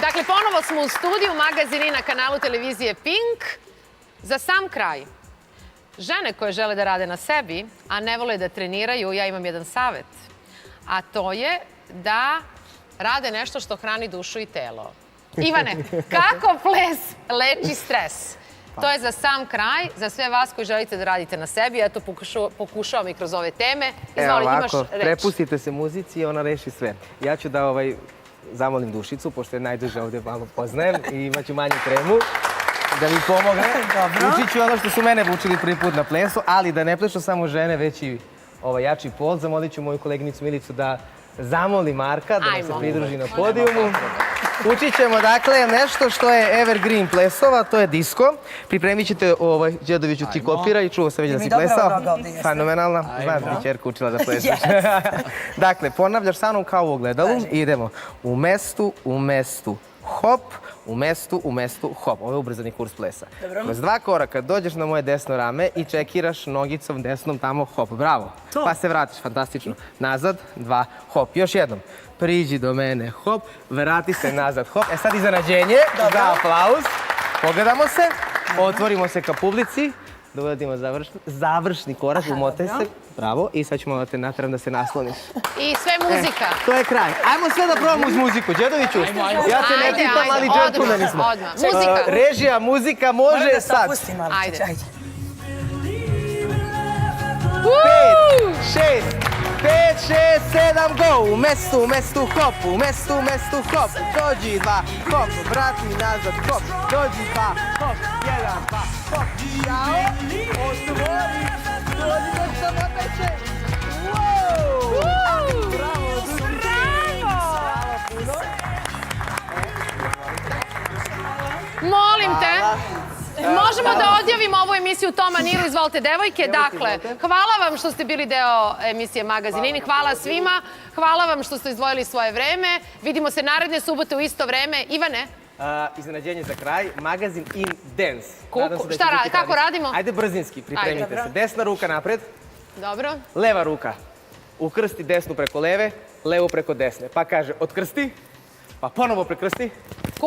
Dakle, ponovo smo u studiju, magazini na kanalu televizije Pink. Za sam kraj, žene koje žele da rade na sebi, a ne vole da treniraju, ja imam jedan savet. A to je da rade nešto što hrani dušu i telo. Ivane, kako ples leči stres? To je za sam kraj, za sve vas koji želite da radite na sebi. Eto, pokušavam i kroz ove teme. Izvoli, imaš reč. Prepustite se muzici i ona reši sve. Ja ću da zamolim Dušicu, pošto je najduže ovdje malo poznajem i imaću manju tremu, da mi pomogne. Učit ću ono što su mene učili prvi put na plesu, ali da ne plešu samo žene, već i jači pol. Zamolit ću moju koleginicu Milicu da zamoli Marka, da nam se pridruži na podijumu. Učit ćemo, dakle, nešto što je evergreen plesova, to je disko. Pripremit ćete, Đedoviću ti kopira i čuo sam već da si plesao. Fenomenalna, znam da bi čerka učila da pleseš. Dakle, ponavljaš sa mnom kao u ogledalu i idemo u mestu, hop, u mestu, hop. Ovo je ubrzani kurs plesa. Kroz 2 koraka dođeš na moje desno rame i čekiraš nogicom desnom tamo, hop, bravo. Pa se vratiš, fantastično. Nazad, 2, hop. Još jednom. Priđi do mene, hop, vrati se nazad, hop. E sad iznenađenje, za aplauz. Pogledamo se, otvorimo se ka publici, da uradimo završni korak, umotaj se. Bravo, i sad ćemo da te natjeram da se nasloniš. I sve muzika. To je kraj. Ajmo sve da probamo uz muziku. Đedoviću, ja te ne pitam, ali džentlmeni smo. Muzika. Režija, muzika može sad. 5, 6, 7, go! U mestu, hop, u mestu, hop. Dođi 2, hop, vrati nazad, hop. Dođi 2, hop, 1, 2, hop. Jao, otvori, dođi do samoteče. Bravo, hvala puno. molim te. Možemo da odjavimo ovu emisiju Toma Niru, izvolite devojke. Dakle, hvala vam što ste bili deo emisije Magazinini, hvala svima, hvala vam što ste izdvojili svoje vreme. Vidimo se naredne subote u isto vreme. Ivane? Iznenađenje za kraj, magazin In Dance. Kako radimo? Ajde brzinski, pripremite se. Desna ruka napred. Dobro. Leva ruka. Ukrsti desnu preko leve, levu preko desne. Pa kaže, otkrsti, pa ponovo prekrsti.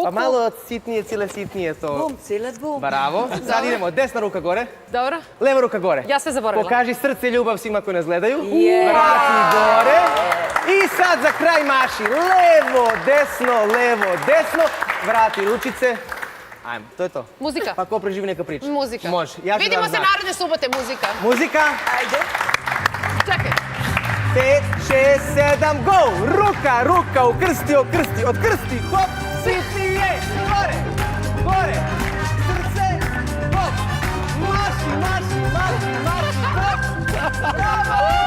Pa malo sitnije, cile sitnije to. Bum, cilet, bum. Bravo. Sad idemo, desna ruka gore. Dobro. Leva ruka gore. Ja sve zaboravila. Pokaži srce i ljubav svima koji nas gledaju. Vrati gore. I sad za kraj maši. Levo, desno. Vrati ručice. Ajmo, to je to. Muzika. Pa ko preživi neka priča. Muzika. Može. Vidimo se naredne subote, muzika. Muzika. Ajde. Čekaj. 5, 6, 7, go! Ruka, ukrsti, otkrsti, hop, sitnije, gore, srce, hop, maši, hop, bravo!